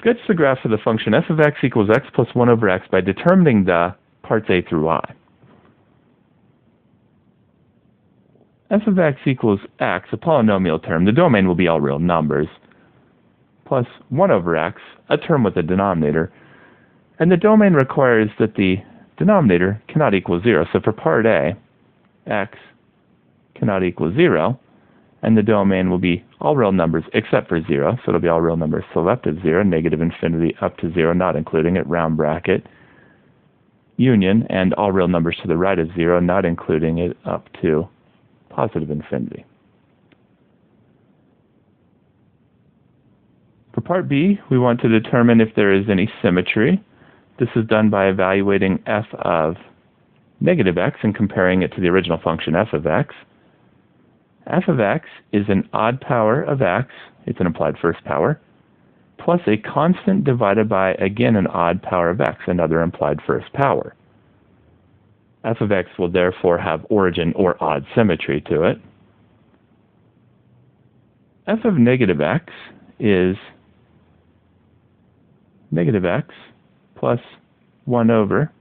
Sketch the graph for the function f of x equals x plus 1 over x by determining the parts a through I. F of x equals x, a polynomial term. The domain will be all real numbers, plus 1 over x, a term with a denominator. And the domain requires that the denominator cannot equal 0. So for part A, x cannot equal 0, and the domain will be all real numbers except for 0. So it'll be all real numbers to the left of 0, negative infinity up to 0, not including it, round bracket, union, and all real numbers to the right of 0, not including it, up to positive infinity. For part B, we want to determine if there is any symmetry. This is done by evaluating f of negative x and comparing it to the original function f of x. F of x is an odd power of x, it's an implied first power, plus a constant divided by, again, an odd power of x, another implied first power. F of x will therefore have origin or odd symmetry to it. F of negative x is negative x plus 1 over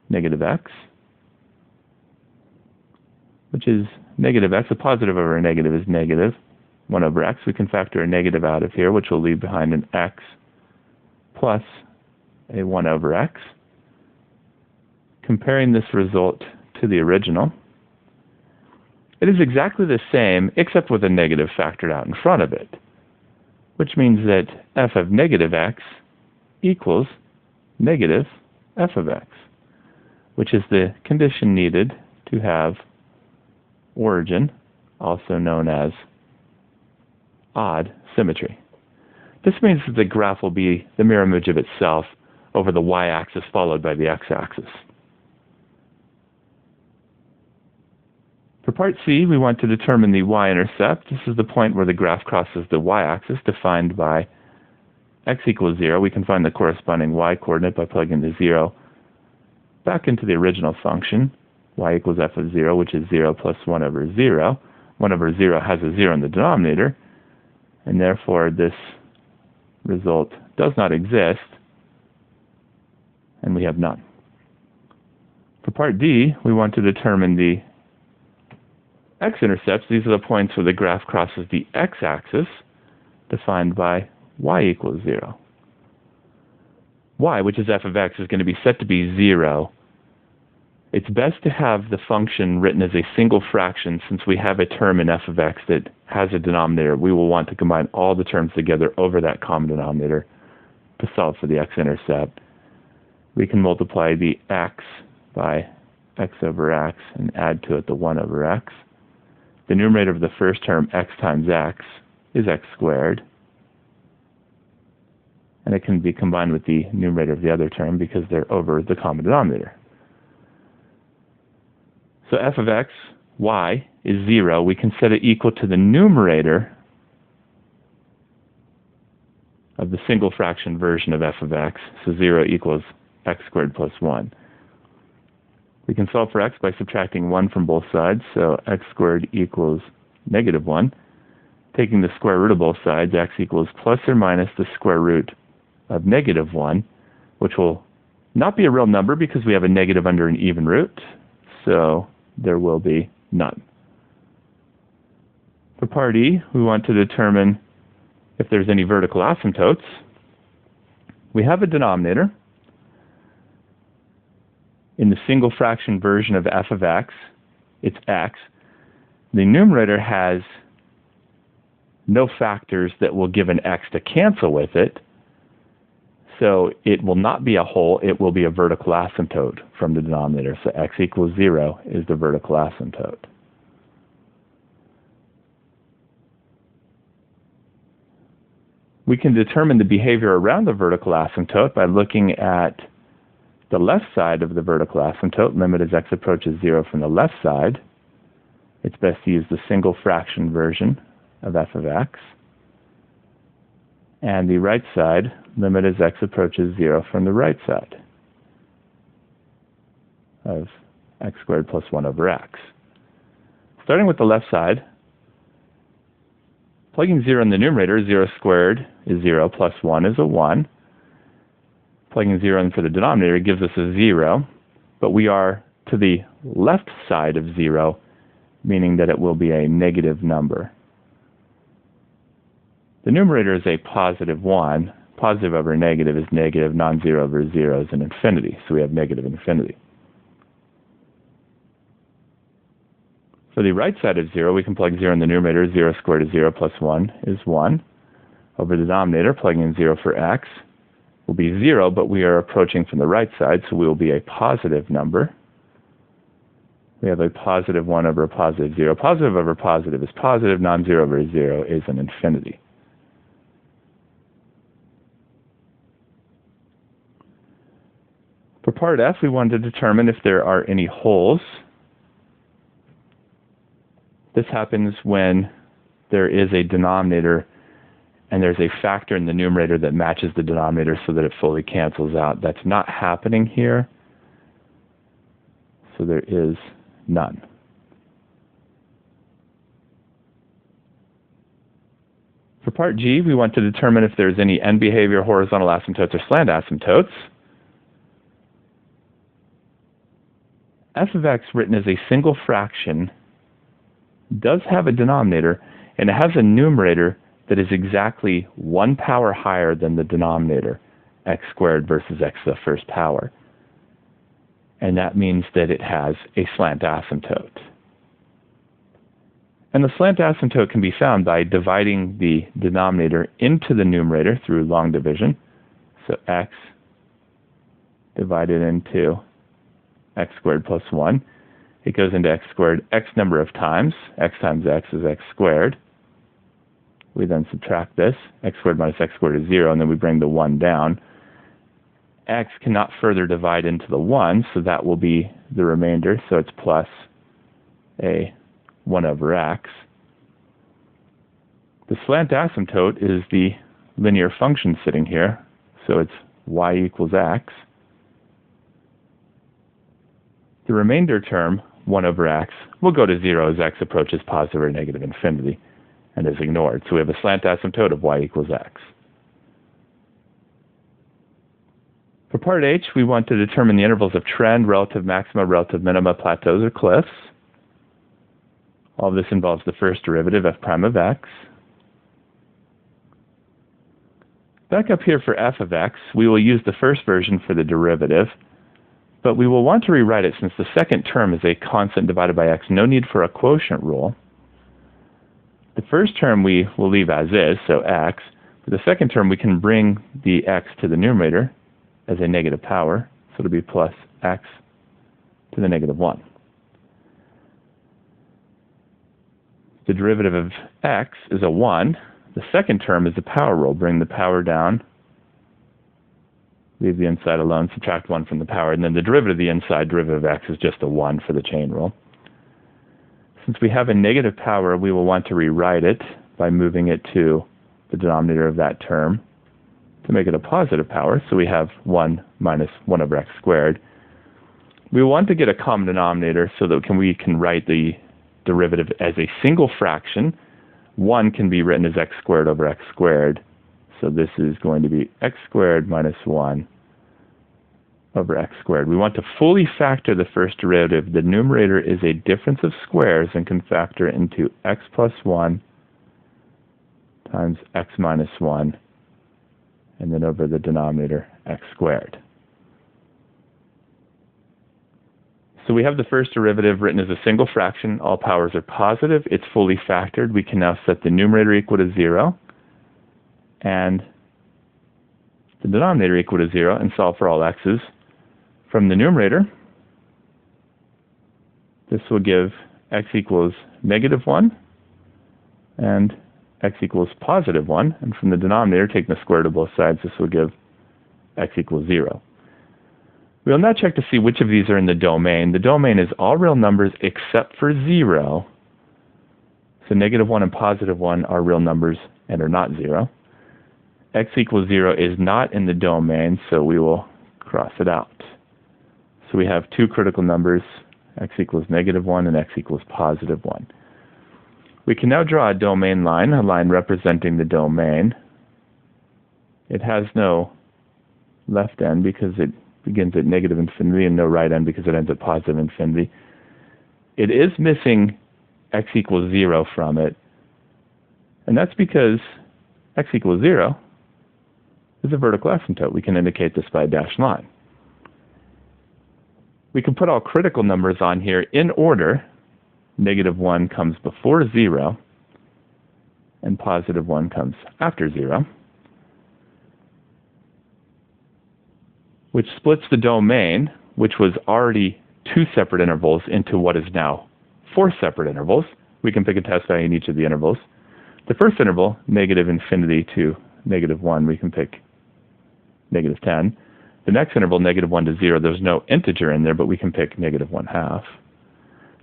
negative x, which is negative x. A positive over a negative is negative 1 over x. We can factor a negative out of here, which will leave behind an x plus a 1 over x. Comparing this result to the original, it is exactly the same except with a negative factored out in front of it, which means that f of negative x equals negative f of x, which is the condition needed to have origin, also known as odd symmetry. This means that the graph will be the mirror image of itself over the y-axis followed by the x-axis. For part C, we want to determine the y-intercept. This is the point where the graph crosses the y-axis, defined by x equals 0. We can find the corresponding y-coordinate by plugging the 0 back into the original function, y equals f of 0, which is 0 plus 1 over 0. 1 over 0 has a 0 in the denominator, and therefore this result does not exist, and we have none. For part D, we want to determine the x-intercepts. These are the points where the graph crosses the x-axis, defined by y equals 0. Y, which is f of x, is going to be set to be 0. It's best to have the function written as a single fraction. Since we have a term in f of x that has a denominator, we will want to combine all the terms together over that common denominator to solve for the x-intercept. We can multiply the x by x over x and add to it the 1 over x. The numerator of the first term, x times x, is x squared. And it can be combined with the numerator of the other term because they're over the common denominator. So f of x, y, is 0. We can set it equal to the numerator of the single fraction version of f of x. So 0 equals x squared plus 1. We can solve for x by subtracting 1 from both sides. So x squared equals negative 1. Taking the square root of both sides, x equals plus or minus the square root of negative 1, which will not be a real number because we have a negative under an even root. So there will be none. For part E, we want to determine if there's any vertical asymptotes. We have a denominator. In the single fraction version of f of x, it's x. The numerator has no factors that will give an x to cancel with it. So it will not be a whole, it will be a vertical asymptote from the denominator. So x equals 0 is the vertical asymptote. We can determine the behavior around the vertical asymptote by looking at the left side of the vertical asymptote, limit as x approaches 0 from the left side. It's best to use the single fraction version of f of x. And the right side, limit as x approaches 0 from the right side of x squared plus 1 over x. Starting with the left side, Plugging 0 in the numerator, 0 squared is 0, plus 1 is a 1. Plugging 0 in for the denominator gives us a 0, but we are to the left side of 0, meaning that it will be a negative number. The numerator is a positive 1. Positive over negative is negative. Non-zero over 0 is an infinity, so we have negative infinity. For the right side of 0, we can plug 0 in the numerator. 0 squared is 0, plus 1 is 1. Over the denominator, plugging in 0 for x will be 0, but we are approaching from the right side, so we will be a positive number. We have a positive 1 over a positive 0. Positive over positive is positive. Non-zero over 0 is an infinity. For part F, we want to determine if there are any holes. This happens when there is a denominator and there's a factor in the numerator that matches the denominator so that it fully cancels out. That's not happening here, so there is none. For part G, we want to determine if there's any end behavior, horizontal asymptotes, or slant asymptotes. F of x written as a single fraction does have a denominator, and it has a numerator that is exactly 1 power higher than the denominator, x squared versus x to the first power. And that means that it has a slant asymptote. And the slant asymptote can be found by dividing the denominator into the numerator through long division. So x divided into x squared plus 1. It goes into x squared x number of times. X times x is x squared. We then subtract this. X squared minus x squared is 0, and then we bring the 1 down. X cannot further divide into the 1, so that will be the remainder. So it's plus a 1 over x. The slant asymptote is the linear function sitting here. So it's y equals x. The remainder term, 1 over x, will go to 0 as x approaches positive or negative infinity and is ignored. So we have a slant asymptote of y equals x. For part H, we want to determine the intervals of trend, relative maxima, relative minima, plateaus, or cliffs. All of this involves the first derivative, f prime of x. Back up here for f of x, we will use the first version for the derivative, but we will want to rewrite it since the second term is a constant divided by x. No need for a quotient rule. The first term we will leave as is, so x. For the second term, we can bring the x to the numerator as a negative power, so it'll be plus x to the negative 1. The derivative of x is a 1. The second term is the power rule. Bring the power down, leave the inside alone, subtract 1 from the power, and then the derivative of the inside derivative of x is just a 1 for the chain rule. Since we have a negative power, we will want to rewrite it by moving it to the denominator of that term to make it a positive power. So we have 1 minus 1 over x squared. We want to get a common denominator so that we can write the derivative as a single fraction. 1 can be written as x squared over x squared. So this is going to be x squared minus 1 over x squared. We want to fully factor the first derivative. The numerator is a difference of squares and can factor into x plus 1 times x minus 1, and then over the denominator, x squared. So we have the first derivative written as a single fraction. All powers are positive. It's fully factored. We can now set the numerator equal to 0 and the denominator equal to 0 and solve for all x's. From the numerator, this will give x equals negative 1 and x equals positive 1. And from the denominator, taking the square root of both sides, this will give x equals 0. We will now check to see which of these are in the domain. The domain is all real numbers except for 0. So negative 1 and positive 1 are real numbers and are not 0. X equals 0 is not in the domain, so we will cross it out. So we have two critical numbers, x equals negative 1 and x equals positive 1. We can now draw a domain line, a line representing the domain. It has no left end because it begins at negative infinity, and no right end because it ends at positive infinity. It is missing x equals 0 from it, and that's because x equals 0 is a vertical asymptote. We can indicate this by a dashed line. We can put all critical numbers on here in order. Negative 1 comes before 0, and positive 1 comes after 0, which splits the domain, which was already 2 separate intervals, into what is now 4 separate intervals. We can pick a test value in each of the intervals. The first interval, negative infinity to negative 1, we can pick negative 10. The next interval, negative 1 to 0, there's no integer in there, but we can pick negative 1/2.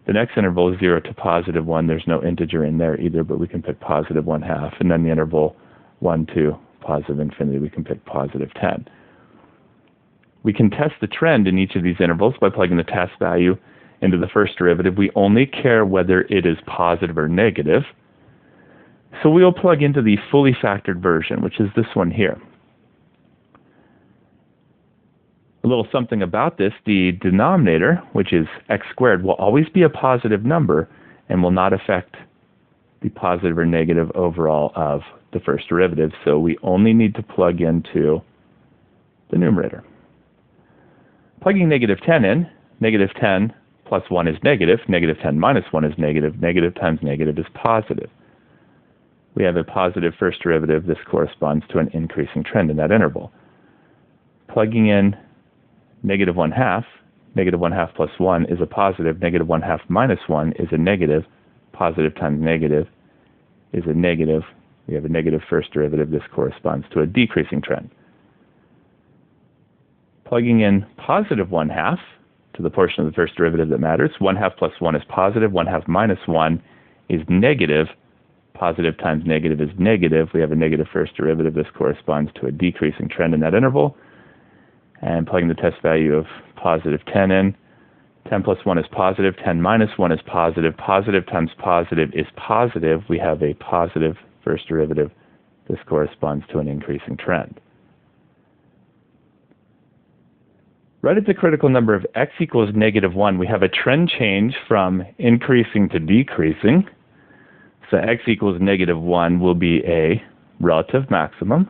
The next interval is 0 to positive 1. There's no integer in there either, but we can pick positive 1/2. And then the interval 1 to positive infinity, we can pick positive 10. We can test the trend in each of these intervals by plugging the test value into the first derivative. We only care whether it is positive or negative. So we'll plug into the fully factored version, which is this one here. A little something about this, the denominator, which is x squared, will always be a positive number and will not affect the positive or negative overall of the first derivative. So we only need to plug into the numerator. Plugging negative 10 in, negative 10 plus 1 is negative, negative 10 minus 1 is negative, negative times negative is positive. We have a positive first derivative. This corresponds to an increasing trend in that interval. Plugging in negative 1/2, negative 1/2 plus 1 is a positive, negative 1/2 minus 1 is a negative, positive times negative is a negative. We have a negative first derivative. This corresponds to a decreasing trend. Plugging in positive 1/2 to the portion of the first derivative that matters, 1/2 plus 1 is positive, 1/2 minus 1 is negative, positive times negative is negative. We have a negative first derivative. This corresponds to a decreasing trend in that interval. And plugging the test value of positive 10 in, 10 plus 1 is positive, 10 minus 1 is positive, positive times positive is positive. We have a positive first derivative. This corresponds to an increasing trend. Right at the critical number of x equals negative 1, we have a trend change from increasing to decreasing. So x equals negative 1 will be a relative maximum.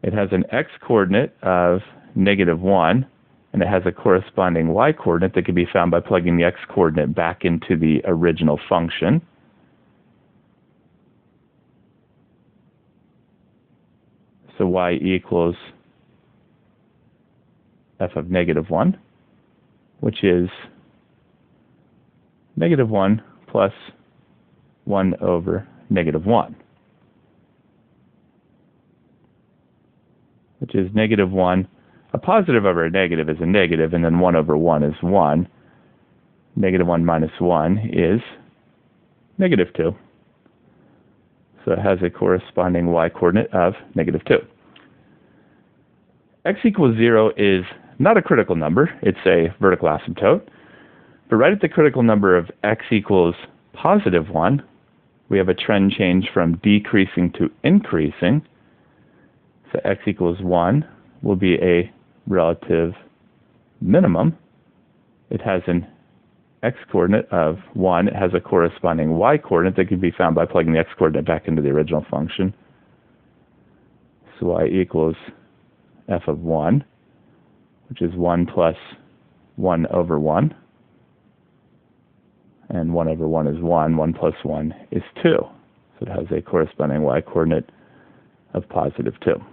It has an x-coordinate of negative 1, and it has a corresponding y-coordinate that can be found by plugging the x-coordinate back into the original function. So y equals f of negative 1, which is negative 1 plus 1 over negative 1. Which is negative 1. A positive over a negative is a negative, and then 1 over 1 is 1. Negative 1 minus 1 is negative 2. So it has a corresponding y-coordinate of negative 2. X equals 0 is not a critical number. It's a vertical asymptote. But right at the critical number of x equals positive 1, we have a trend change from decreasing to increasing. So x equals 1 will be a relative minimum. It has an x-coordinate of 1. It has a corresponding y-coordinate that can be found by plugging the x-coordinate back into the original function. So y equals f of 1, which is 1 plus 1 over 1. And 1 over 1 is 1. 1 plus 1 is 2. So it has a corresponding y-coordinate of positive 2.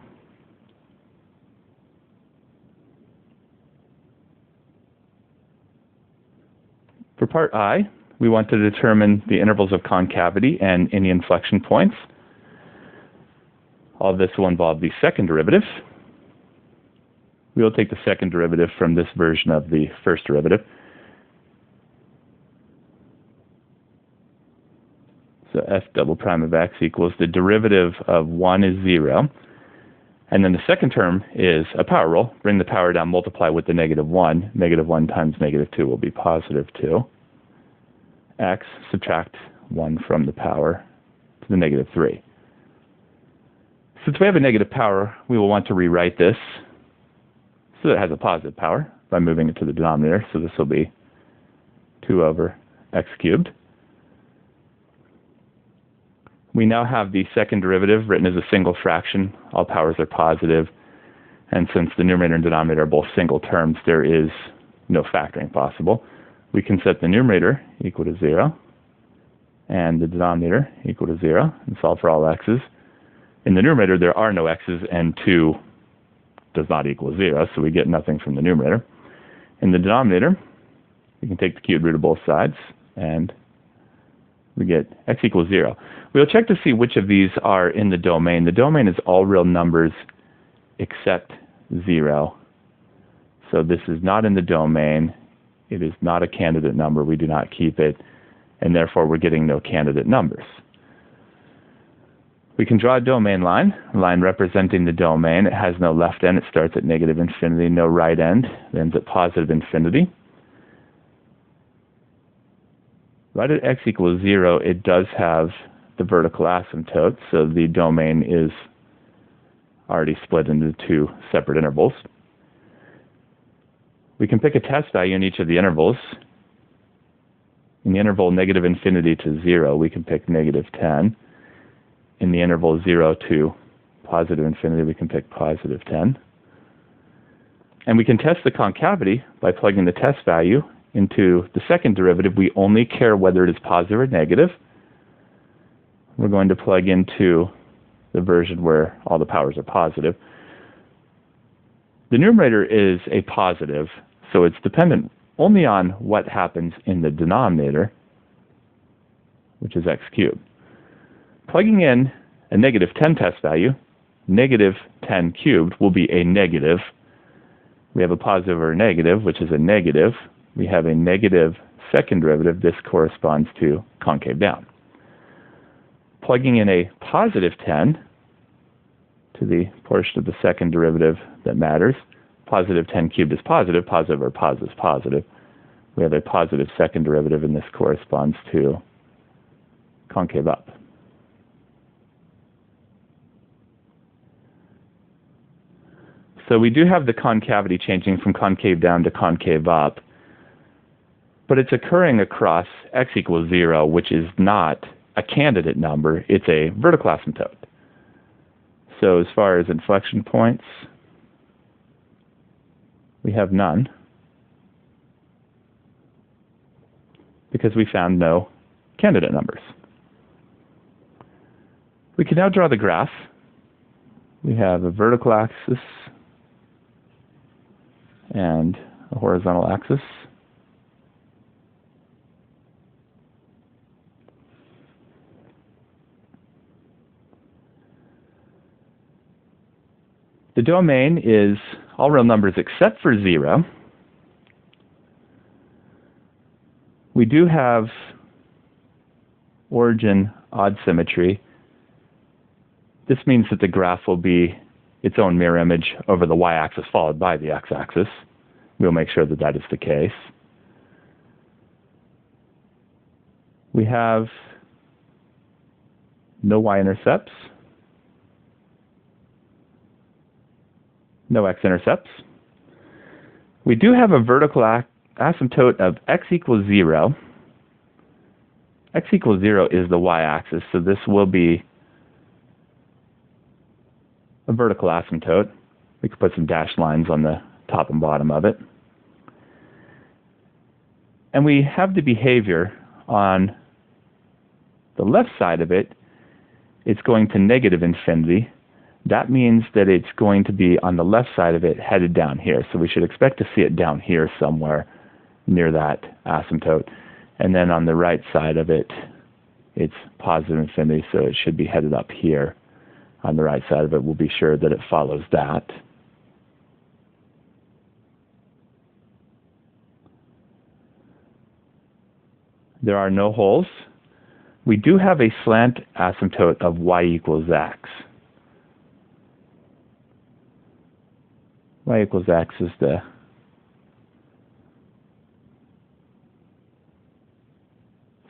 For part I, we want to determine the intervals of concavity and any inflection points. All of this will involve the second derivative. We will take the second derivative from this version of the first derivative. So f double prime of x equals the derivative of 1 is 0. And then the second term is a power rule. Bring the power down, multiply with the -1. -1 times -2 will be +2. X, subtract 1 from the power to the -3. Since we have a negative power, we will want to rewrite this so that it has a positive power by moving it to the denominator. So this will be 2 over x cubed. We now have the second derivative written as a single fraction. All powers are positive. And since the numerator and denominator are both single terms, there is no factoring possible. We can set the numerator equal to 0 and the denominator equal to 0 and solve for all x's. In the numerator, there are no x's, and 2 does not equal 0, so we get nothing from the numerator. In the denominator, we can take the cubed root of both sides, and we get x equals 0. We'll check to see which of these are in the domain. The domain is all real numbers except 0. So this is not in the domain. It is not a candidate number. We do not keep it, and therefore we're getting no candidate numbers. We can draw a domain line, a line representing the domain. It has no left end. It starts at -infinity, no right end. It ends at +infinity. Right at x equals 0, it does have the vertical asymptote, so the domain is already split into 2 separate intervals. We can pick a test value in each of the intervals. In the interval -infinity to 0, we can pick -10. In the interval 0 to +infinity, we can pick +10. And we can test the concavity by plugging the test value into the second derivative. We only care whether it is positive or negative. We're going to plug into the version where all the powers are positive. The numerator is a positive, so it's dependent only on what happens in the denominator, which is x cubed. Plugging in a -10 test value, -10 cubed will be a negative. We have a positive or a negative, which is a negative. We have a negative second derivative. This corresponds to concave down. Plugging in a +10 to the portion of the second derivative that matters. +10 cubed is positive. Positive or positive is positive. We have a positive second derivative, and this corresponds to concave up. So we do have the concavity changing from concave down to concave up, but it's occurring across x equals 0, which is not a candidate number. It's a vertical asymptote. So as far as inflection points, we have none, because we found no candidate numbers. We can now draw the graph. We have a vertical axis and a horizontal axis. The domain is all real numbers except for 0. We do have origin odd symmetry. This means that the graph will be its own mirror image over the y-axis followed by the x-axis. We'll make sure that that is the case. We have no y-intercepts, no x-intercepts. We do have a vertical asymptote of x equals 0. X equals 0 is the y-axis, so this will be a vertical asymptote. We could put some dashed lines on the top and bottom of it. And we have the behavior on the left side of it. It's going to -infinity. That means that it's going to be on the left side of it headed down here. So we should expect to see it down here somewhere near that asymptote. And then on the right side of it, it's +infinity, so it should be headed up here. On the right side of it, we'll be sure that it follows that. There are no holes. We do have a slant asymptote of y equals x. y equals x is the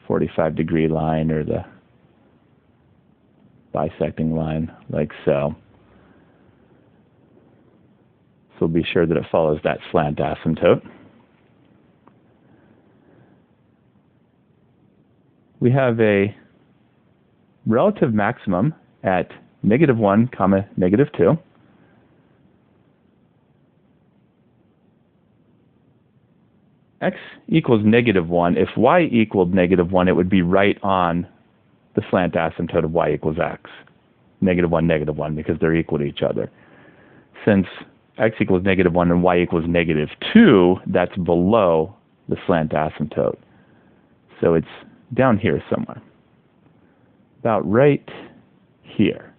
.45-degree line, or the bisecting line, like so. So we'll be sure that it follows that slant asymptote. We have a relative maximum at -1, -2. X equals -1. If y equaled -1, it would be right on the slant asymptote of y equals x. -1, -1, because they're equal to each other. Since x equals -1 and y equals -2, that's below the slant asymptote. So it's down here somewhere. About right here.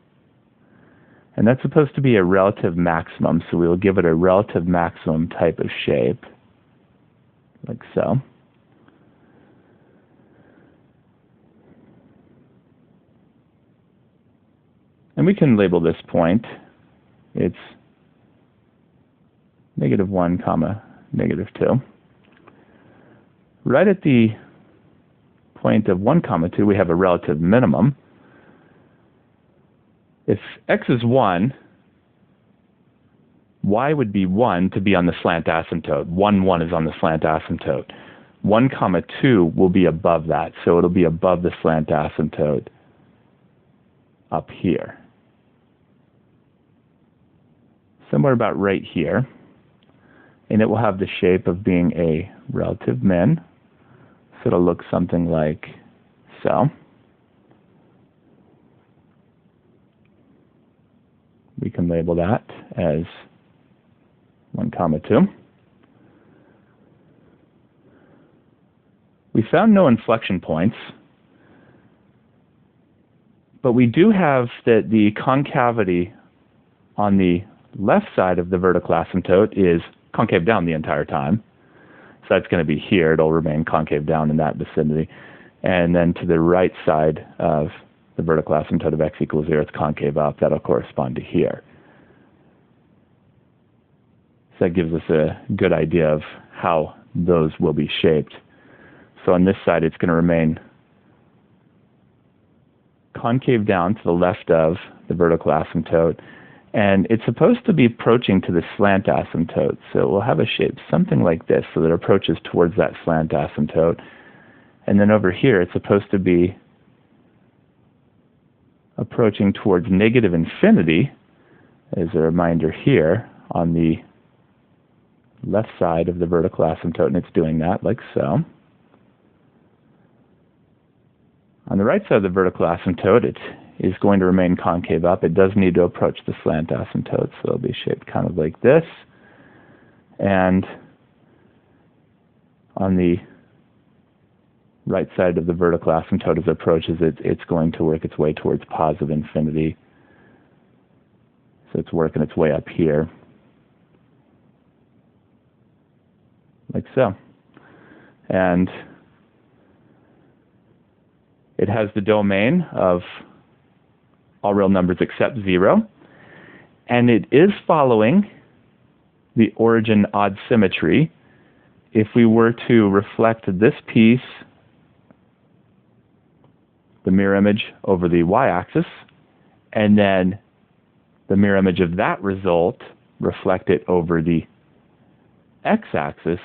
And that's supposed to be a relative maximum, so we will give it a relative maximum type of shape, like so. And we can label this point. It's -1, -2. Right at the point of 1, 2, we have a relative minimum. If x is 1, y would be 1 to be on the slant asymptote. 1, 1 is on the slant asymptote. 1, 2 will be above that, so it'll be above the slant asymptote up here. Somewhere about right here. And it will have the shape of being a relative min. So it'll look something like so. We can label that as 1, 2. We found no inflection points, but we do have that the concavity on the left side of the vertical asymptote is concave down the entire time. So that's going to be here. It'll remain concave down in that vicinity. And then to the right side of the vertical asymptote of x equals 0, it's concave up. That'll correspond to here. So that gives us a good idea of how those will be shaped. So on this side, it's going to remain concave down to the left of the vertical asymptote. And it's supposed to be approaching to the slant asymptote. So we'll have a shape something like this, so that it approaches towards that slant asymptote. And then over here, it's supposed to be approaching towards -infinity, as a reminder here, on the left side of the vertical asymptote, and it's doing that like so. On the right side of the vertical asymptote, it is going to remain concave up. It does need to approach the slant asymptote, so it'll be shaped kind of like this. And on the right side of the vertical asymptote, as it approaches it, it's going to work its way towards positive infinity. So it's working its way up here, like so. And it has the domain of all real numbers except 0. And it is following the origin odd symmetry. If we were to reflect this piece, the mirror image over the y-axis, and then the mirror image of that result, reflect it over the x-axis,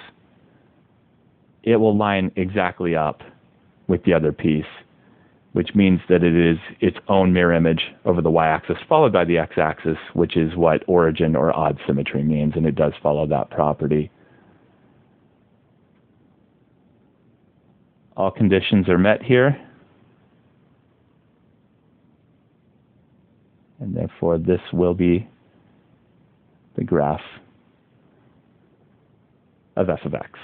it will line exactly up with the other piece, which means that it is its own mirror image over the y-axis, followed by the x-axis, which is what origin or odd symmetry means, and it does follow that property. All conditions are met here, and therefore this will be the graph of f of x.